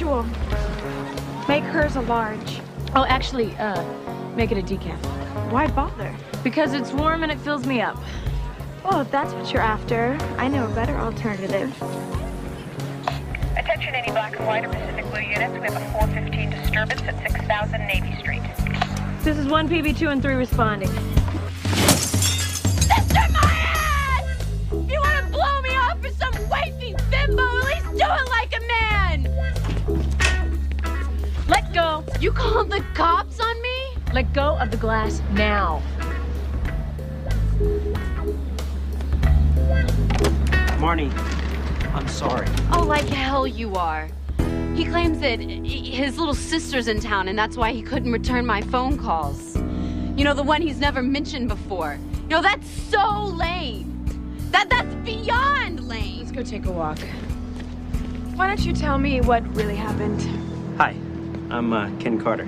usual. Make hers a large. Oh, actually, make it a decaf. Why bother? Because it's warm and it fills me up. Well, if that's what you're after, I know a better alternative. Attention any black and white or Pacific Blue units. We have a 415 disturbance at 6000 Navy Street. This is 1 PB2 and 3 responding. Sister Maya! If you want to blow me off for some wifey bimbo, at least do it like a man! Let go. You called the cops on me? Let go of the glass now. Marnie, I'm sorry. Oh, like hell you are. He claims that his little sister's in town and that's why he couldn't return my phone calls. You know, the one he's never mentioned before. You know, that's so lame. That's beyond lame. Let's go take a walk. Why don't you tell me what really happened? Hi, I'm Ken Carter.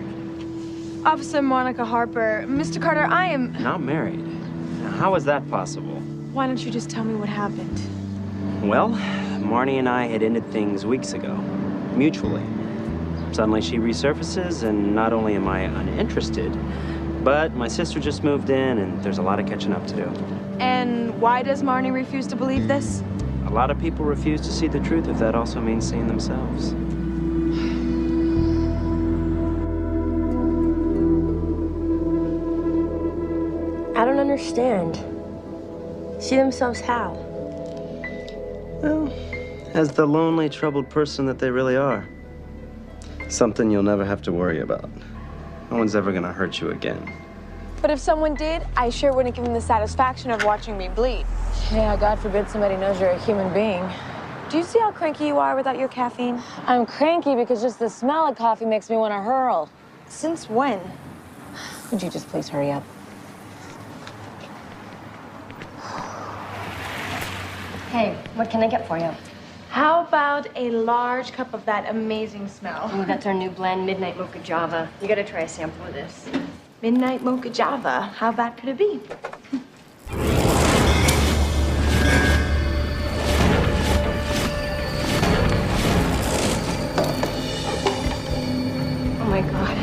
Officer Monica Harper. Mr. Carter, I am... Not married. How is that possible? Why don't you just tell me what happened? Well, Marnie and I had ended things weeks ago, mutually. Suddenly she resurfaces, and not only am I uninterested, but my sister just moved in, and there's a lot of catching up to do. And why does Marnie refuse to believe this? A lot of people refuse to see the truth if that also means seeing themselves. I don't understand. See themselves how? Well, as the lonely, troubled person that they really are. Something you'll never have to worry about. No one's ever gonna hurt you again. But if someone did, I sure wouldn't give them the satisfaction of watching me bleed. Yeah, God forbid somebody knows you're a human being. Do you see how cranky you are without your caffeine? I'm cranky because just the smell of coffee makes me want to hurl. Since when? Would you just please hurry up? Hey, what can I get for you? How about a large cup of that amazing smell? Oh, that's our new blend, Midnight Mocha Java. You gotta try a sample of this. Midnight Mocha Java. How bad could it be? Oh my God.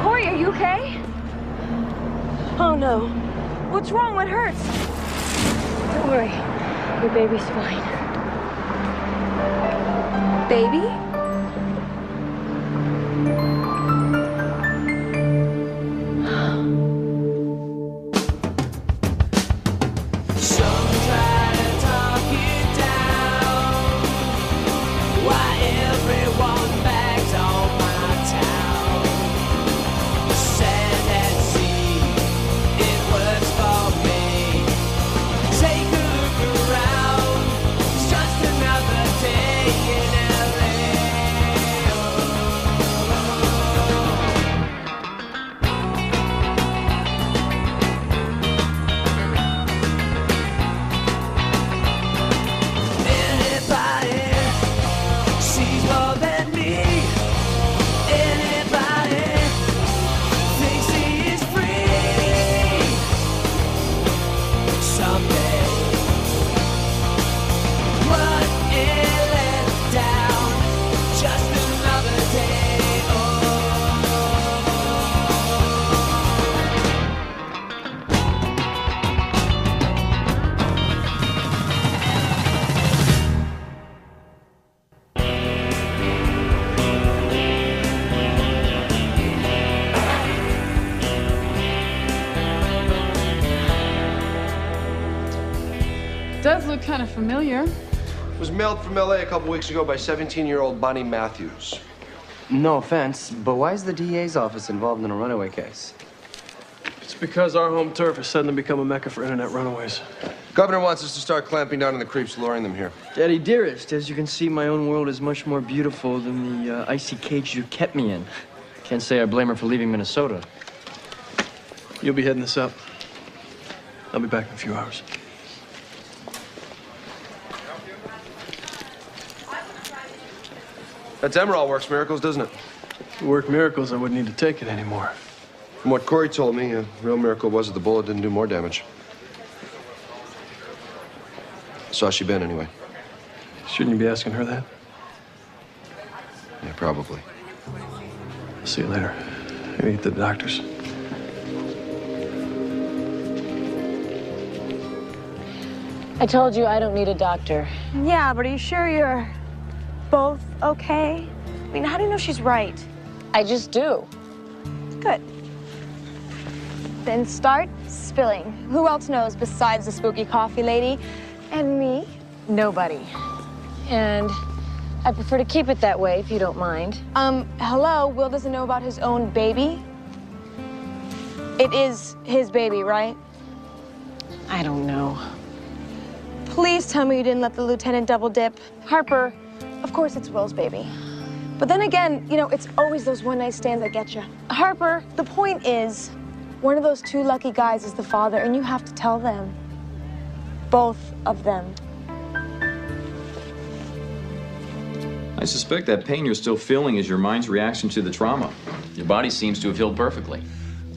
Cory, are you okay? Oh no. What's wrong? What hurts? Don't worry. Your baby's fine. Baby? Does look kind of familiar. It was mailed from LA a couple weeks ago by 17-year-old Bonnie Matthews. No offense, but why is the DA's office involved in a runaway case? It's because our home turf has suddenly become a mecca for internet runaways. Governor wants us to start clamping down on the creeps, luring them here. Daddy dearest, as you can see, my own world is much more beautiful than the icy cage you kept me in. Can't say I blame her for leaving Minnesota. You'll be heading this up. I'll be back in a few hours. That Demerol works miracles, doesn't it? If it worked miracles, I wouldn't need to take it anymore. From what Cory told me, a real miracle was that the bullet didn't do more damage. So how's she been, anyway? Shouldn't you be asking her that? Yeah, probably. I'll see you later. Maybe get to the doctor's. I told you I don't need a doctor. Yeah, but are you sure you're both okay? I mean, how do you know she's right? I just do. Good. Then start spilling. Who else knows besides the spooky coffee lady and me? Nobody. And I prefer to keep it that way, if you don't mind. Hello? Will doesn't know about his own baby? It is his baby, right? I don't know. Please tell me you didn't let the lieutenant double dip. Harper, of course it's Will's baby. But then again, you know, it's always those one-night stands that get you. Harper, the point is, one of those two lucky guys is the father, and you have to tell them. Both of them. I suspect that pain you're still feeling is your mind's reaction to the trauma. Your body seems to have healed perfectly.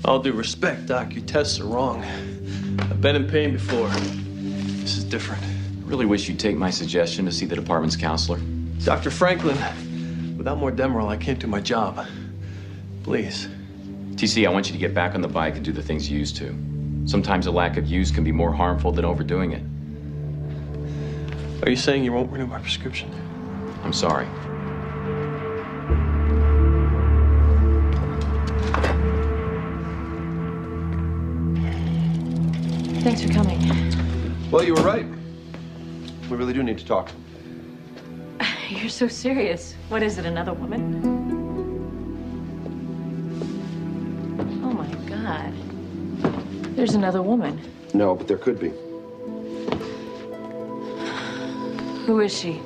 All due respect, Doc, your tests are wrong. I've been in pain before. This is different. I really wish you'd take my suggestion to see the department's counselor. Dr. Franklin, without more Demerol, I can't do my job. Please. TC, I want you to get back on the bike and do the things you used to. Sometimes a lack of use can be more harmful than overdoing it. Are you saying you won't renew my prescription? I'm sorry. Thanks for coming. Well, you were right. We really do need to talk. You're so serious. What is it, another woman? Oh my God. There's another woman. No, but there could be. Who is she?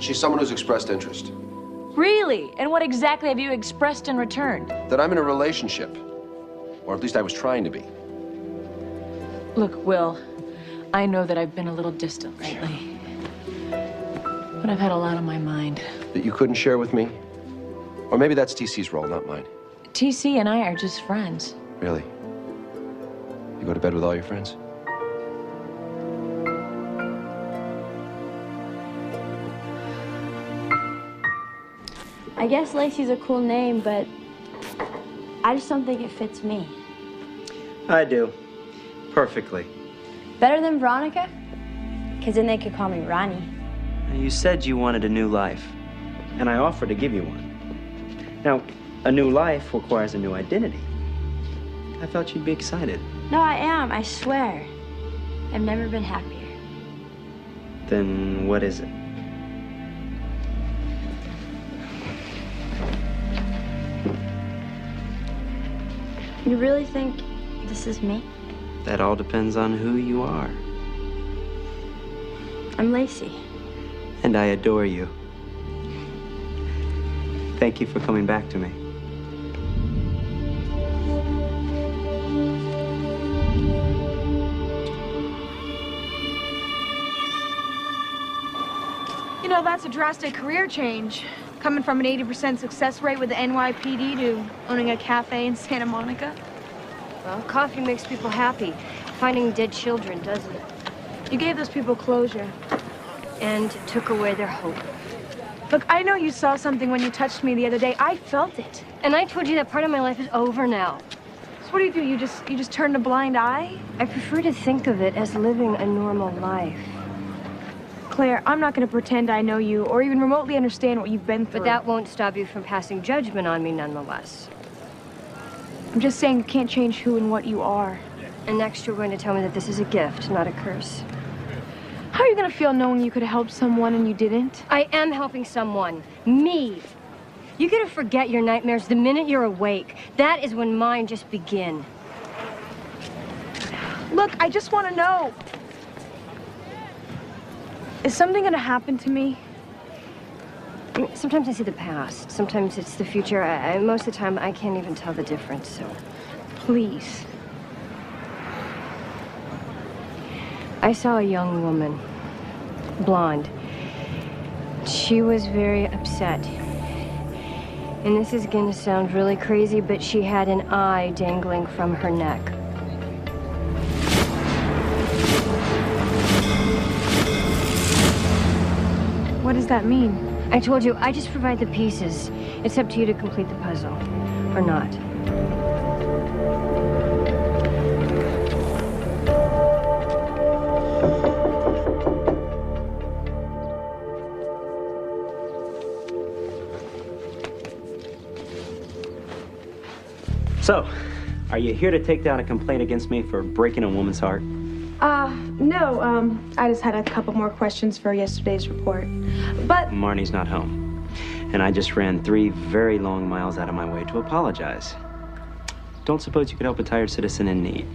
She's someone who's expressed interest. Really? And what exactly have you expressed in return? That I'm in a relationship. Or at least I was trying to be. Look, Will, I know that I've been a little distant lately. But I've had a lot on my mind. That you couldn't share with me? Or maybe that's TC's role, not mine. TC and I are just friends. Really? You go to bed with all your friends? I guess Lacey's a cool name, but I just don't think it fits me. I do. Perfectly. Better than Veronica? Because then they could call me Ronnie. You said you wanted a new life, and I offered to give you one. Now, a new life requires a new identity. I thought you'd be excited. No, I am, I swear. I've never been happier. Then what is it? You really think this is me? That all depends on who you are. I'm Lacey. And I adore you. Thank you for coming back to me. You know, that's a drastic career change. Coming from an 80% success rate with the NYPD to owning a cafe in Santa Monica. Well, coffee makes people happy. Finding dead children doesn't. You gave those people closure. And took away their hope. Look, I know you saw something when you touched me the other day. I felt it. And I told you that part of my life is over now. So what do? You just turned a blind eye? I prefer to think of it as living a normal life. Claire, I'm not going to pretend I know you or even remotely understand what you've been through. But that won't stop you from passing judgment on me nonetheless. I'm just saying you can't change who and what you are. And next you're going to tell me that this is a gift, not a curse. How are you going to feel knowing you could have helped someone and you didn't? I am helping someone. Me. You gotta forget your nightmares the minute you're awake. That is when mine just begin. Look, I just want to know. Is something gonna happen to me? Sometimes I see the past. Sometimes it's the future. Most of the time, I can't even tell the difference, so Please. I saw a young woman, blonde. She was very upset. And this is gonna sound really crazy, but she had an eye dangling from her neck. What does that mean? I told you, I just provide the pieces. It's up to you to complete the puzzle, or not. So, are you here to take down a complaint against me for breaking a woman's heart? No, I just had a couple more questions for yesterday's report. But Marnie's not home. And I just ran 3 very long miles out of my way to apologize. Don't suppose you could help a tired citizen in need?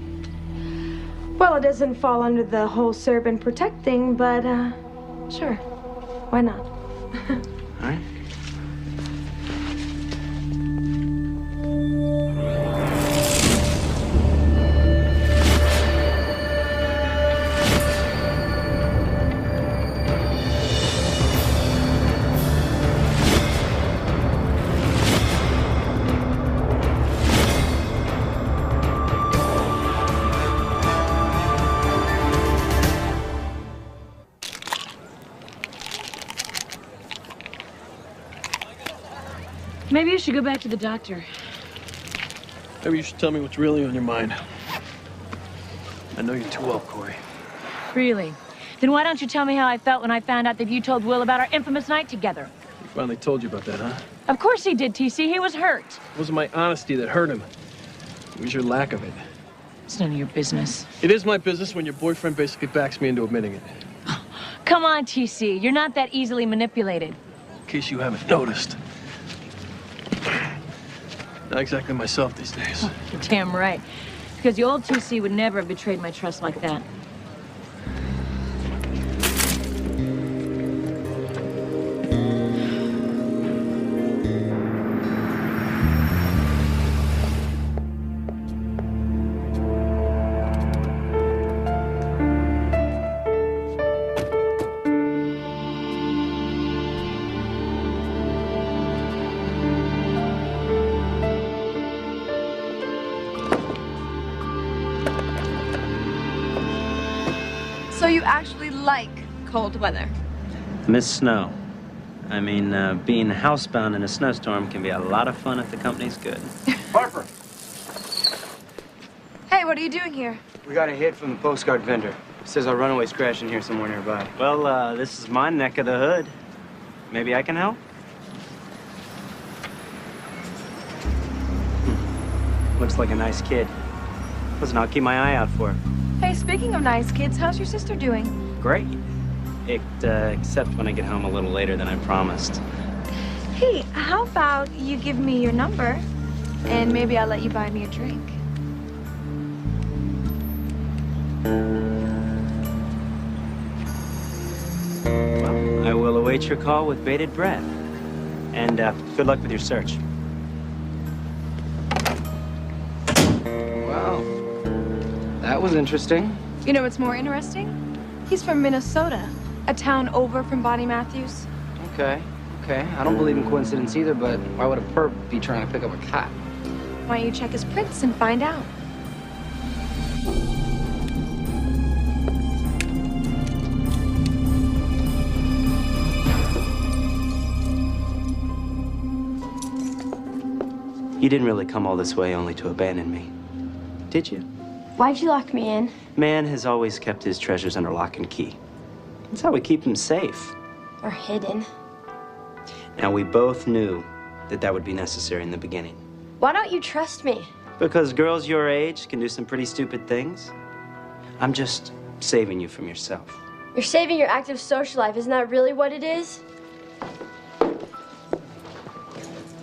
well, it doesn't fall under the whole serve and protect thing, but sure. Why not? All right. Maybe you should go back to the doctor. Maybe you should tell me what's really on your mind. I know you too well, Cory. Really? Then why don't you tell me how I felt when I found out that you told Will about our infamous night together? He finally told you about that, huh? Of course he did, TC. He was hurt. It wasn't my honesty that hurt him. It was your lack of it. It's none of your business. It is my business when your boyfriend basically backs me into admitting it. Come on, TC. You're not that easily manipulated. In case you haven't noticed. Not exactly myself these days. You're damn right. Because the old TC would never have betrayed my trust like that. So you actually like cold weather? Miss Snow. I mean, being housebound in a snowstorm can be a lot of fun if the company's good. Harper! Hey, what are you doing here? We got a hit from the postcard vendor. Says our runaway's crashing here somewhere nearby. Well, this is my neck of the hood. Maybe I can help? Looks like a nice kid. Listen, I'll keep my eye out for her. Hey, speaking of nice kids, how's your sister doing? Great. Except when I get home a little later than I promised. Hey, how about you give me your number, and maybe I'll let you buy me a drink. Well, I will await your call with bated breath. And good luck with your search. Wow. That was interesting. You know what's more interesting? He's from Minnesota, a town over from Bonnie Matthews. Okay. I don't believe in coincidence either, but why would a perp be trying to pick up a cop? Why don't you check his prints and find out? You didn't really come all this way only to abandon me, did you? Why'd you lock me in? Man has always kept his treasures under lock and key. That's how we keep them safe. Or hidden. Now, we both knew that that would be necessary in the beginning. Why don't you trust me? Because girls your age can do some pretty stupid things. I'm just saving you from yourself. You're saving your active social life. Isn't that really what it is?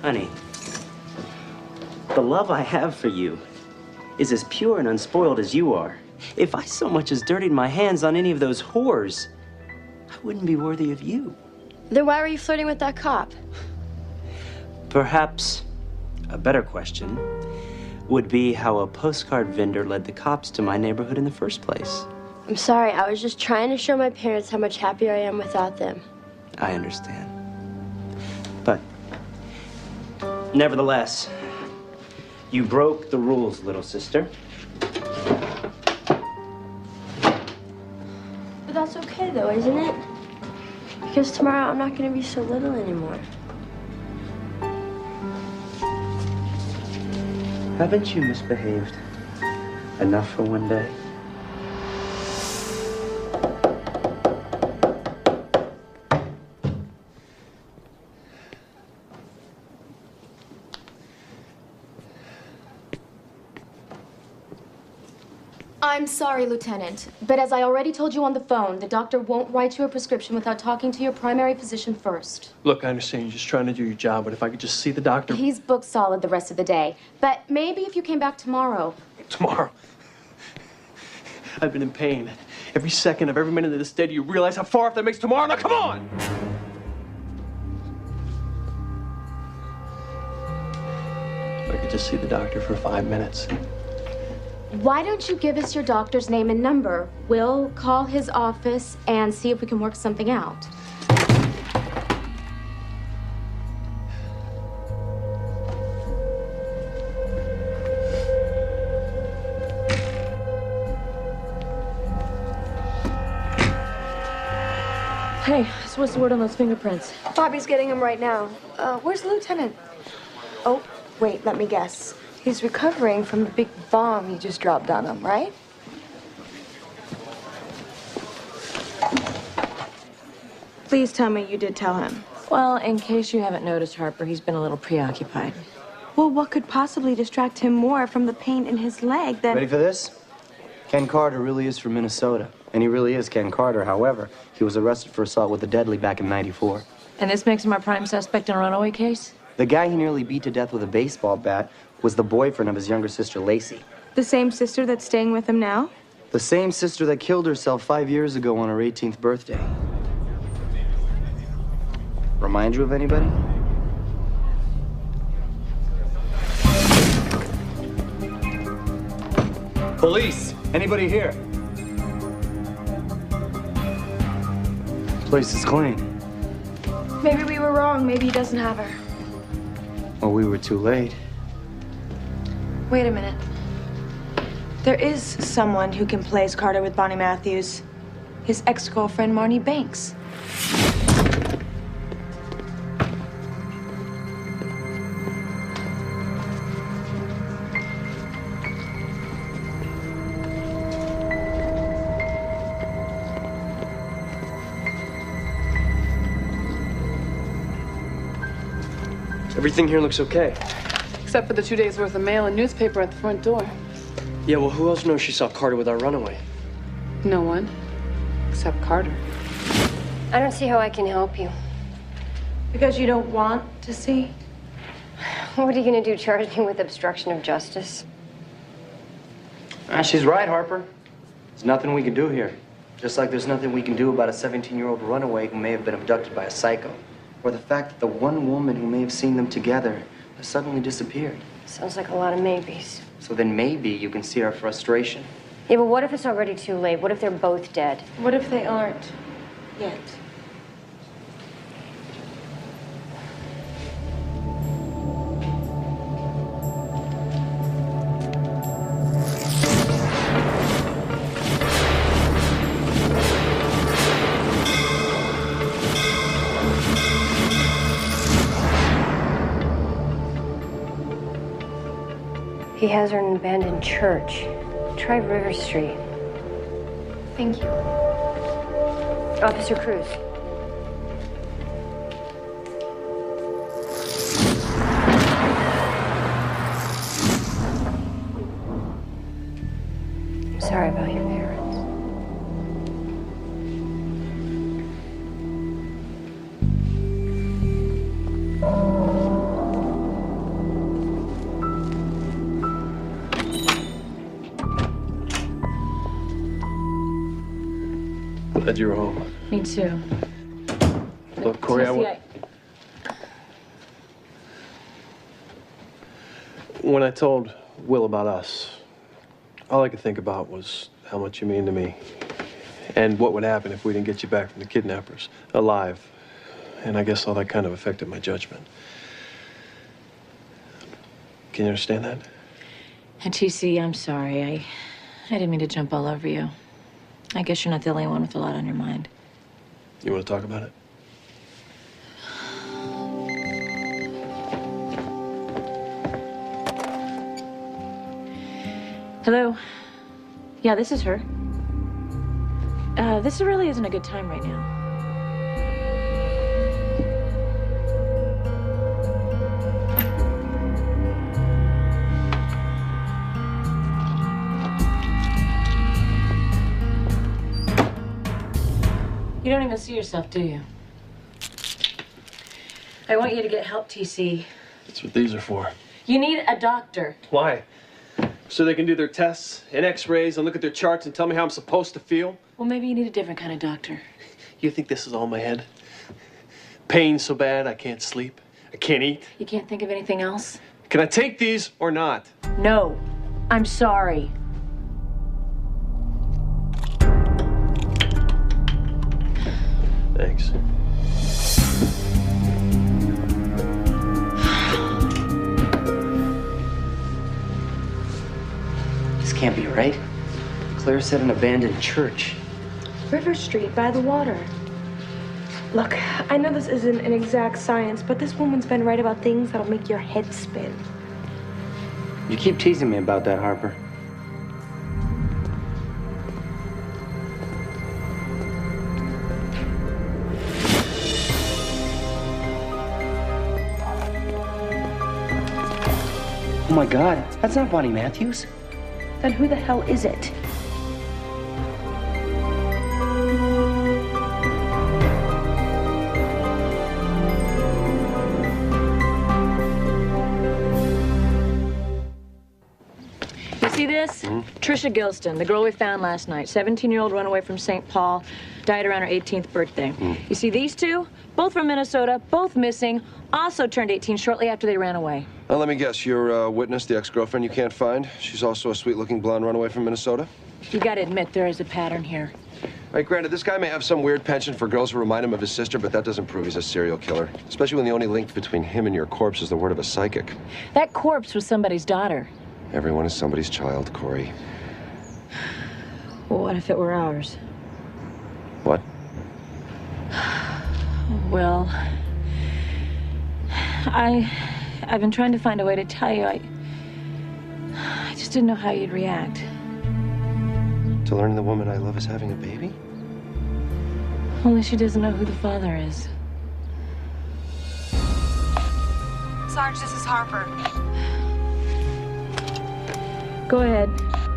Honey, the love I have for you is as pure and unspoiled as you are. If I so much as dirtied my hands on any of those whores, I wouldn't be worthy of you. Then why were you flirting with that cop? Perhaps a better question would be how a postcard vendor led the cops to my neighborhood in the first place. I'm sorry, I was just trying to show my parents how much happier I am without them. I understand. But nevertheless, you broke the rules, little sister. But that's okay though, isn't it? Because tomorrow I'm not going to be so little anymore. Haven't you misbehaved enough for one day? I'm sorry, Lieutenant, but as I already told you on the phone, the doctor won't write you a prescription without talking to your primary physician first. Look, I understand you're just trying to do your job, but if I could just see the doctor... He's booked solid the rest of the day, but maybe if you came back tomorrow. Tomorrow? I've been in pain. Every second of every minute of this day, do you realize how far off that makes tomorrow? Now, come on! If I could just see the doctor for 5 minutes. Why don't you give us your doctor's name and number? We'll call his office and see if we can work something out. Hey, so what's the word on those fingerprints? Bobby's getting him right now. Where's the lieutenant? Oh, wait, let me guess. He's recovering from the big bomb you just dropped on him, right? Please tell me you did tell him. Well, in case you haven't noticed, Harper, he's been a little preoccupied. Well, what could possibly distract him more from the pain in his leg than... Ready for this? Ken Carter really is from Minnesota. And he really is Ken Carter. However, he was arrested for assault with a deadly back in '94. And this makes him our prime suspect in a runaway case? The guy he nearly beat to death with a baseball bat was the boyfriend of his younger sister, Lacey. The same sister that's staying with him now? The same sister that killed herself 5 years ago on her 18th birthday. Remind you of anybody? Police! Anybody here? Place is clean. Maybe we were wrong. Maybe he doesn't have her. Well, we were too late. Wait a minute. There is someone who can place Carter with Bonnie Matthews. His ex-girlfriend, Marnie Banks. Everything here looks okay. Except for the 2 days' worth of mail and newspaper at the front door. Yeah, well, who else knows she saw Carter with our runaway? No one. Except Carter. I don't see how I can help you. Because you don't want to see? What are you gonna do, charge me with obstruction of justice? She's right, Harper. There's nothing we can do here. Just like there's nothing we can do about a 17-year-old runaway who may have been abducted by a psycho. Or the fact that the one woman who may have seen them together has suddenly disappeared. Sounds like a lot of maybes. So then maybe you can see our frustration. Yeah, but what if it's already too late? What if they're both dead? What if they aren't yet? He has her in an abandoned church. Try River Street. Thank you. Officer Cruz. I'm sorry about your parents. Glad you were home. Me too. Look, Cory, when I told Will about us, all I could think about was how much you mean to me and what would happen if we didn't get you back from the kidnappers alive. And I guess all that kind of affected my judgment. Can you understand that? And TC, I'm sorry. I didn't mean to jump all over you. I guess you're not the only one with a lot on your mind. You want to talk about it? Hello? Yeah, this is her. This really isn't a good time right now. You don't even see yourself, do you? I want you to get help, TC. That's what these are for. You need a doctor. Why? So they can do their tests and x-rays and look at their charts and tell me how I'm supposed to feel? Well, maybe you need a different kind of doctor. You think this is all in my head? Pain so bad I can't sleep? I can't eat? You can't think of anything else? Can I take these or not? No. I'm sorry. Thanks. This can't be right. Claire said an abandoned church. River Street, by the water. Look, I know this isn't an exact science, but this woman's been right about things that'll make your head spin. You keep teasing me about that, Harper. Oh my God, that's not Bonnie Matthews. Then who the hell is it? You see this? Trisha Gilston, the girl we found last night. 17-year-old runaway from St. Paul, died around her 18th birthday. You see these two? Both from Minnesota, both missing, also turned 18 shortly after they ran away. Now, let me guess, your witness, the ex-girlfriend you can't find, she's also a sweet-looking blonde runaway from Minnesota? You gotta admit, there is a pattern here. All right, granted, this guy may have some weird penchant for girls who remind him of his sister, but that doesn't prove he's a serial killer. Especially when the only link between him and your corpse is the word of a psychic. That corpse was somebody's daughter. Everyone is somebody's child, Cory. Well, what if it were ours? What? Well, I've been trying to find a way to tell you. I just didn't know how you'd react. To learn the woman I love is having a baby? Only she doesn't know who the father is. Sarge, this is Harper. Go ahead.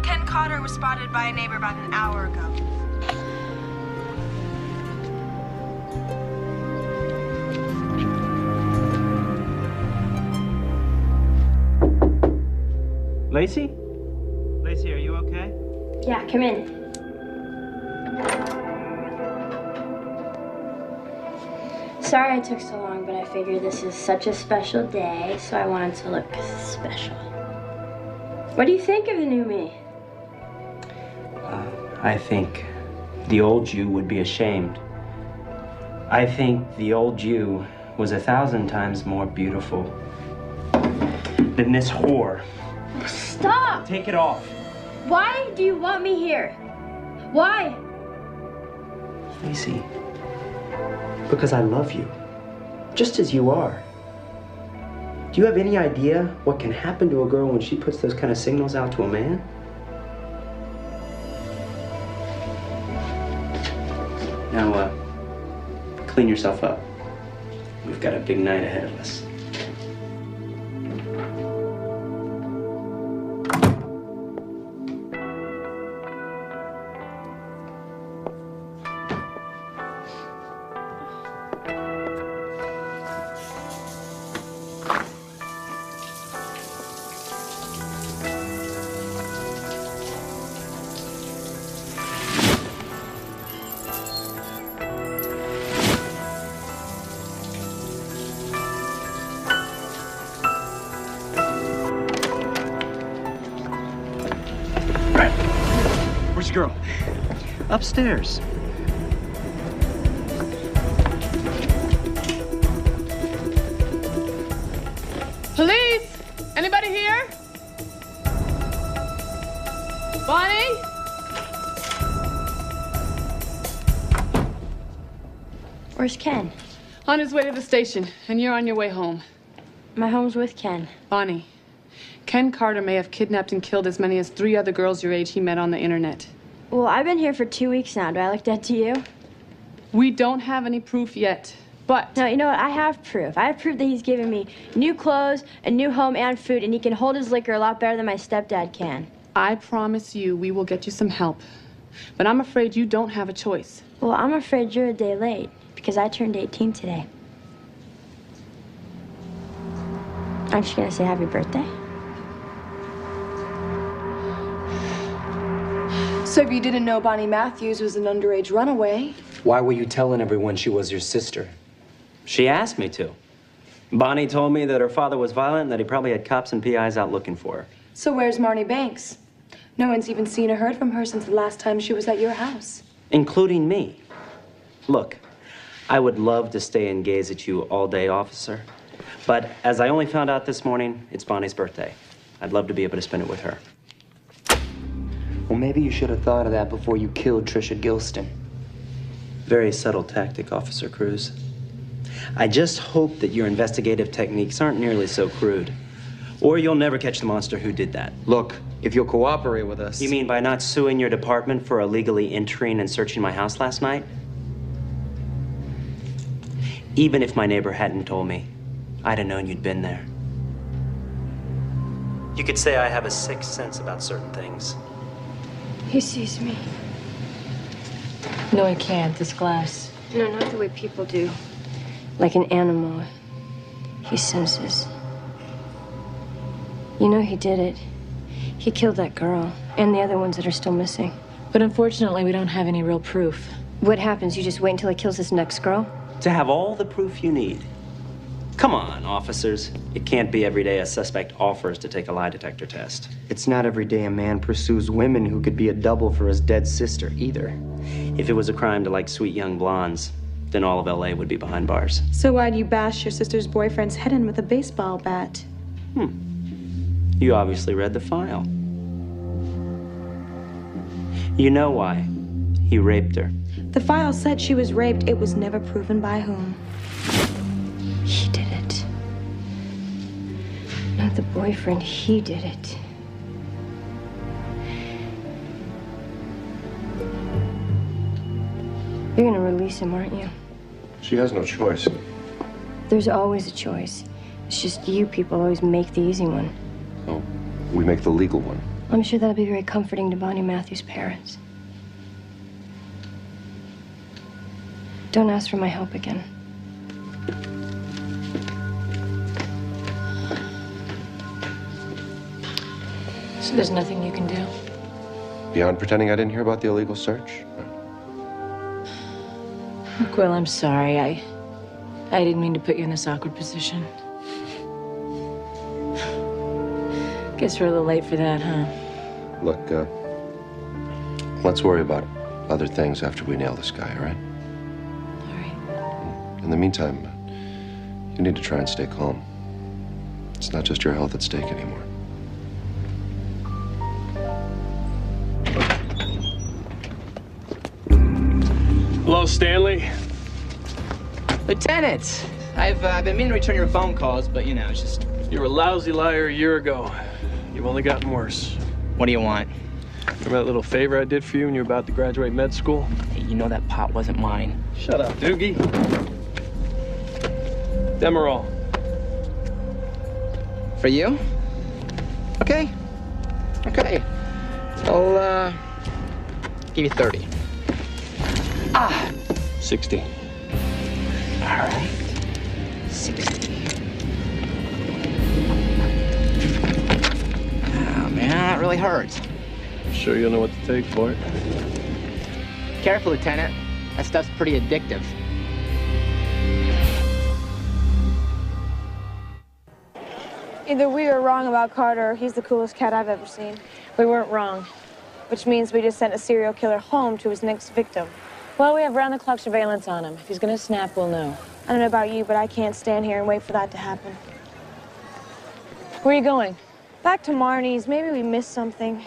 Ken Cotter was spotted by a neighbor about an hour ago. Lacey? Lacey, are you okay? Yeah, come in. Sorry I took so long, but I figured this is such a special day, so I wanted to look special. What do you think of the new me? I think the old you would be ashamed. I think the old you was 1,000 times more beautiful than this whore. Stop! Take it off. Why do you want me here? Why? Lacey, because I love you, just as you are. Do you have any idea what can happen to a girl when she puts those kind of signals out to a man? Now, clean yourself up. We've got a big night ahead of us. Upstairs. Police! Anybody here? Bonnie? Where's Ken? On his way to the station, and you're on your way home. My home's with Ken. Bonnie, Ken Carter may have kidnapped and killed as many as 3 other girls your age he met on the internet. Well, I've been here for 2 weeks now. Do I look dead to you? We don't have any proof yet, but... No, you know what? I have proof. I have proof that he's given me new clothes, a new home, and food, and he can hold his liquor a lot better than my stepdad can. I promise you we will get you some help. But I'm afraid you don't have a choice. Well, I'm afraid you're a day late, because I turned 18 today. Aren't you gonna say happy birthday? So if you didn't know Bonnie Matthews was an underage runaway... Why were you telling everyone she was your sister? She asked me to. Bonnie told me that her father was violent and that he probably had cops and PIs out looking for her. So where's Marnie Banks? No one's even seen or heard from her since the last time she was at your house. Including me. Look, I would love to stay and gaze at you all day, officer. But as I only found out this morning, it's Bonnie's birthday. I'd love to be able to spend it with her. Well, maybe you should have thought of that before you killed Trisha Gilston. Very subtle tactic, Officer Cruz. I just hope that your investigative techniques aren't nearly so crude. Or you'll never catch the monster who did that. Look, if you'll cooperate with us... You mean by not suing your department for illegally entering and searching my house last night? Even if my neighbor hadn't told me, I'd have known you'd been there. You could say I have a sixth sense about certain things. He sees me. No, I can't. This glass. No, not the way people do. Like an animal. He senses. You know he did it. He killed that girl and the other ones that are still missing. But unfortunately, we don't have any real proof. What happens? You just wait until he kills this next girl? To have all the proof you need. Come on, officers. It can't be every day a suspect offers to take a lie detector test. It's not every day a man pursues women who could be a double for his dead sister, either. If it was a crime to like sweet young blondes, then all of LA would be behind bars. So why'd you bash your sister's boyfriend's head in with a baseball bat? You obviously read the file. You know why. He raped her. The file said she was raped. It was never proven by whom. He did it. Not the boyfriend, he did it. You're gonna release him, aren't you? She has no choice. There's always a choice. It's just you people always make the easy one. Oh, we make the legal one. I'm sure that'll be very comforting to Bonnie Matthews' parents. Don't ask for my help again. So there's nothing you can do? Beyond pretending I didn't hear about the illegal search? Look, Will, I'm sorry. I didn't mean to put you in this awkward position. Guess we're a little late for that, huh? Look, let's worry about other things after we nail this guy, all right? All right. In the meantime, you need to try and stay calm. It's not just your health at stake anymore. Hello, Stanley. Lieutenant, I've been meaning to return your phone calls, but you know, it's just... You were a lousy liar a year ago. You've only gotten worse. What do you want? Remember that little favor I did for you when you were about to graduate med school? Hey, you know that pot wasn't mine. Shut up, Doogie. Demerol. For you? Okay. Okay. I'll, give you 30. 60. All right. 60. Oh, man, that really hurts. Sure you'll know what to take for it? Careful, Lieutenant. That stuff's pretty addictive. Either we were wrong about Carter or he's the coolest cat I've ever seen. We weren't wrong. which means we just sent a serial killer home to his next victim. Well, we have round-the-clock surveillance on him. If he's gonna snap, we'll know. I don't know about you, but I can't stand here and wait for that to happen. Where are you going? Back to Marnie's. Maybe we missed something.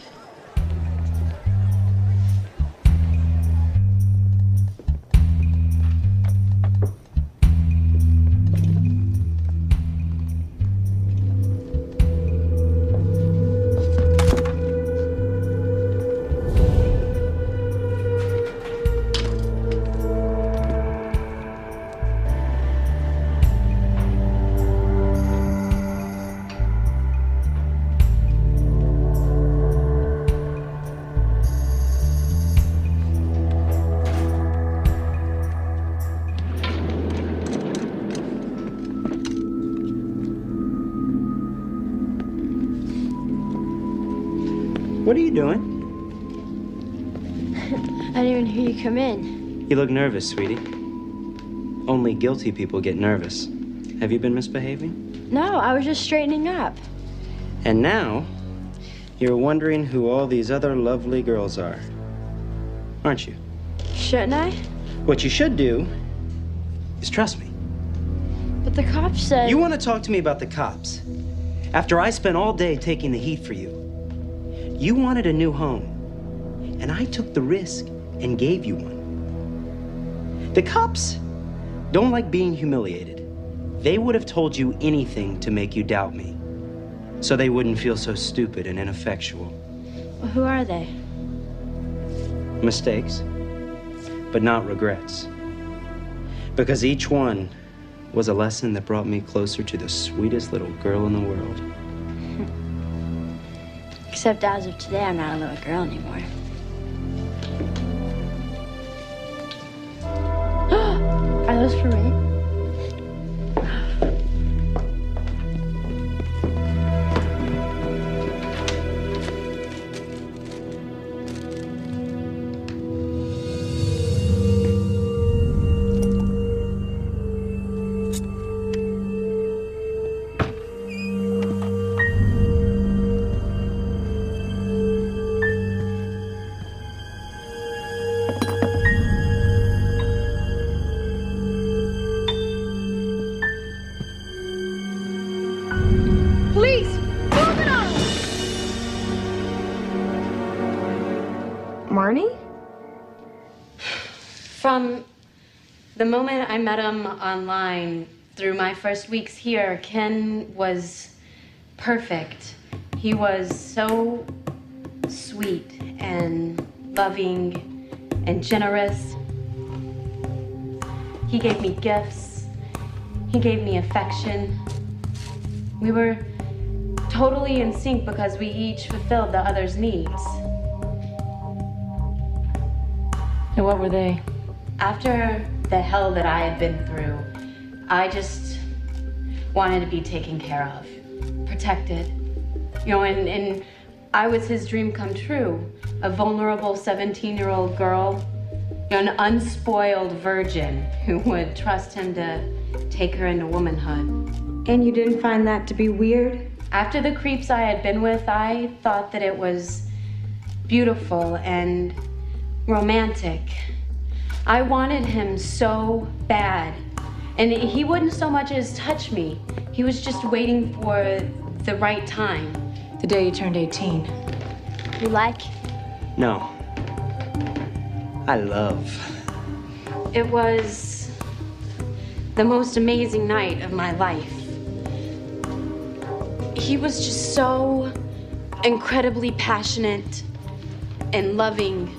What are you doing? I didn't even hear you come in. You look nervous, sweetie. Only guilty people get nervous. Have you been misbehaving? No, I was just straightening up. And now, you're wondering who all these other lovely girls are, aren't you? Shouldn't I? What you should do is trust me. But the cops said... You want to talk to me about the cops? After I spent all day taking the heat for you. You wanted a new home, and I took the risk and gave you one. The cops don't like being humiliated. They would have told you anything to make you doubt me, so they wouldn't feel so stupid and ineffectual. Well, who are they? Mistakes, but not regrets. Because each one was a lesson that brought me closer to the sweetest little girl in the world. Except as of today, I'm not a little girl anymore. Are those for me? Marnie? From the moment I met him online through my first weeks here, Ken was perfect. He was so sweet and loving and generous. He gave me gifts. He gave me affection. We were totally in sync because we each fulfilled the other's needs. And what were they? After the hell that I had been through, I just wanted to be taken care of, protected. You know, and I was his dream come true. A vulnerable 17-year-old girl, you know, an unspoiled virgin who would trust him to take her into womanhood. And you didn't find that to be weird? After the creeps I had been with, I thought that it was beautiful and romantic. I wanted him so bad. And he wouldn't so much as touch me. He was just waiting for the right time. The day you turned 18. You like? No. I love. It was the most amazing night of my life. He was just so incredibly passionate and loving.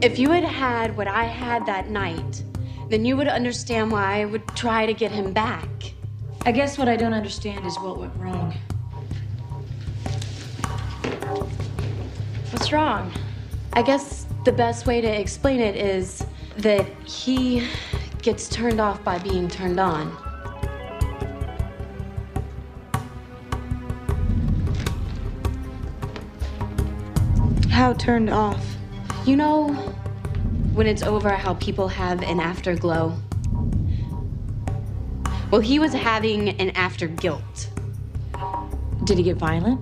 If you had had what I had that night, then you would understand why I would try to get him back. I guess what I don't understand is what went wrong. What's wrong? I guess the best way to explain it is that he gets turned off by being turned on. How turned off? You know, when it's over, how people have an afterglow? Well, he was having an after guilt. Did he get violent?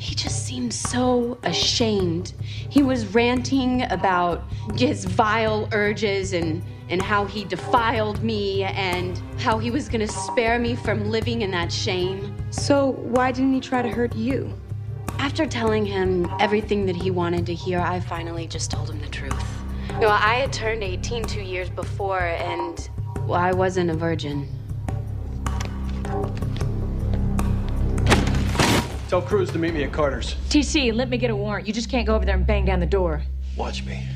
He just seemed so ashamed. He was ranting about his vile urges and how he defiled me and how he was gonna spare me from living in that shame. So why didn't he try to hurt you? After telling him everything that he wanted to hear, I finally just told him the truth. You know, I had turned 18 2 years before, and well, I wasn't a virgin. Tell Cruz to meet me at Carter's. TC, let me get a warrant. You just can't go over there and bang down the door. Watch me.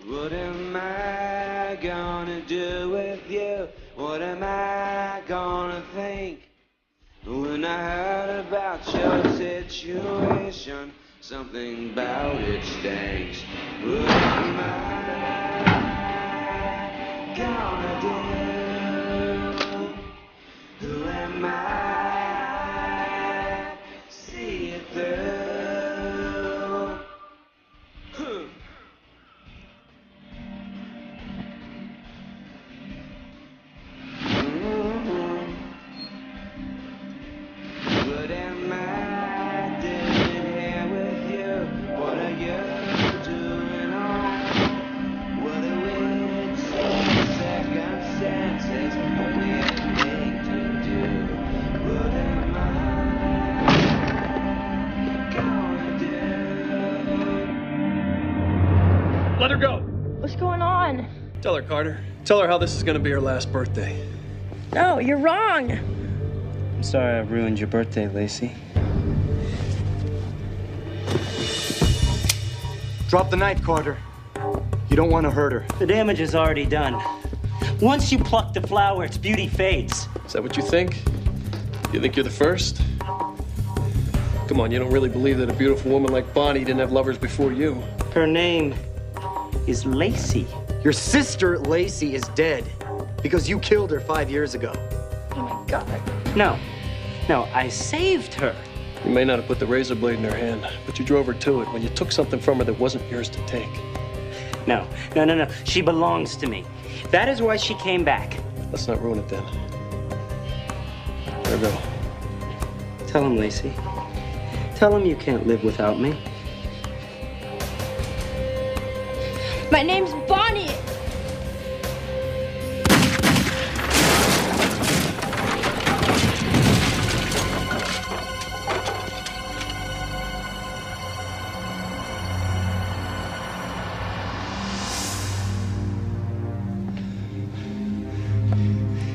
What am I gonna do with you? What am I gonna think? When I heard about your situation, something about it stinks. What am I gonna do? Who am I? See it through. What am I doing here with you? What are you doing on? What are we circumstances? What we need to do? What am I gonna do? Let her go. What's going on? Tell her, Carter. Tell her how this is gonna be her last birthday. No, you're wrong. I'm sorry I ruined your birthday, Lacey. Drop the knife, Carter. You don't want to hurt her. The damage is already done. Once you pluck the flower, its beauty fades. Is that what you think? You think you're the first? Come on, you don't really believe that a beautiful woman like Bonnie didn't have lovers before you. Her name is Lacey. Your sister, Lacey, is dead because you killed her 5 years ago. Oh my God. No, I saved her. You may not have put the razor blade in her hand, but you drove her to it when you took something from her that wasn't yours to take. No. She belongs to me. That is why she came back. Let's not ruin it then. Let her go. Tell him, Lacey. Tell him you can't live without me. My name's Bonnie.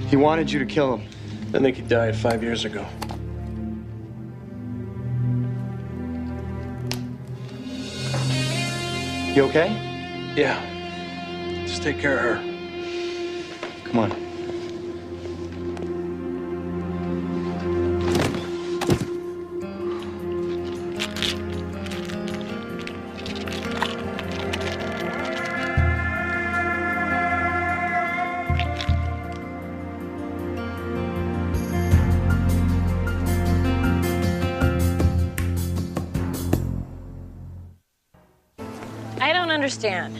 He wanted you to kill him. I think he died 5 years ago. You okay? Yeah. Just take care of her. Come on. I don't understand.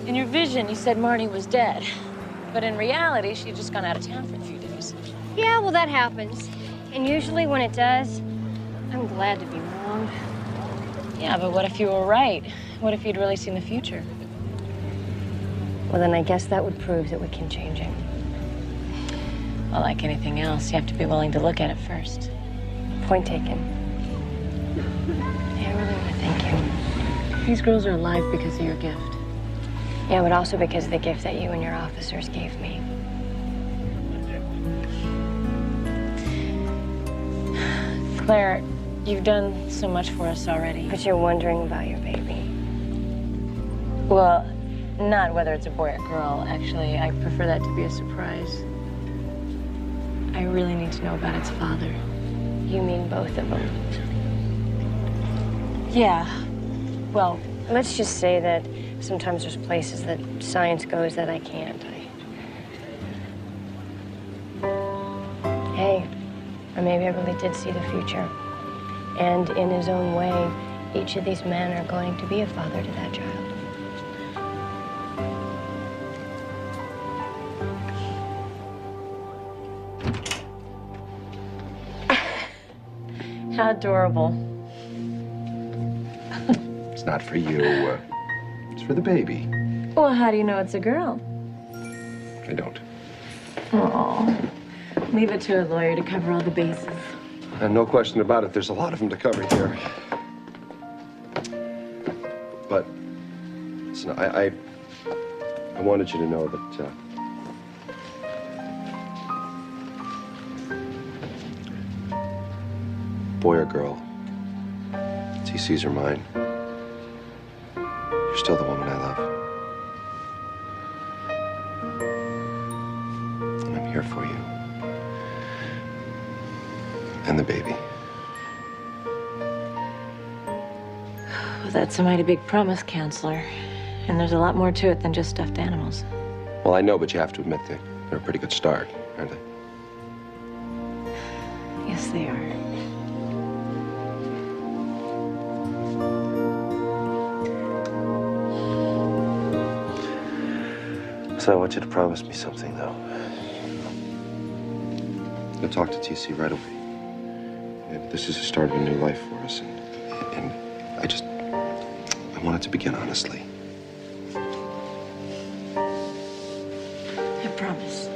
In your vision, you said Marnie was dead. But in reality, she'd just gone out of town for a few days. Yeah, well, that happens. And usually when it does, I'm glad to be wrong. Yeah, but what if you were right? What if you'd really seen the future? Well, then I guess that would prove that we can change it. Well, like anything else, you have to be willing to look at it first. Point taken. Yeah, I really want to thank you. These girls are alive because of your gift. Yeah, but also because of the gift that you and your officers gave me. Claire, you've done so much for us already. But you're wondering about your baby. Well, not whether it's a boy or girl. Actually, I prefer that to be a surprise. I really need to know about its father. You mean both of them? Yeah. Well, let's just say that sometimes there's places that science goes that I can't. Hey, or maybe I really did see the future. And in his own way, each of these men are going to be a father to that child. How adorable. It's not for you. It's for the baby. Well, how do you know it's a girl? I don't. Oh, leave it to a lawyer to cover all the bases. And no question about it, there's a lot of them to cover here. But, listen, I wanted you to know that, boy or girl, TC's are mine. You're still the woman I love. And I'm here for you. And the baby. Well, that's a mighty big promise, counselor. And there's a lot more to it than just stuffed animals. Well, I know, but you have to admit they're a pretty good start, aren't they? Yes, they are. So I want you to promise me something, though. I'll talk to TC right away. And this is the start of a new life for us, and I want it to begin honestly. I promise.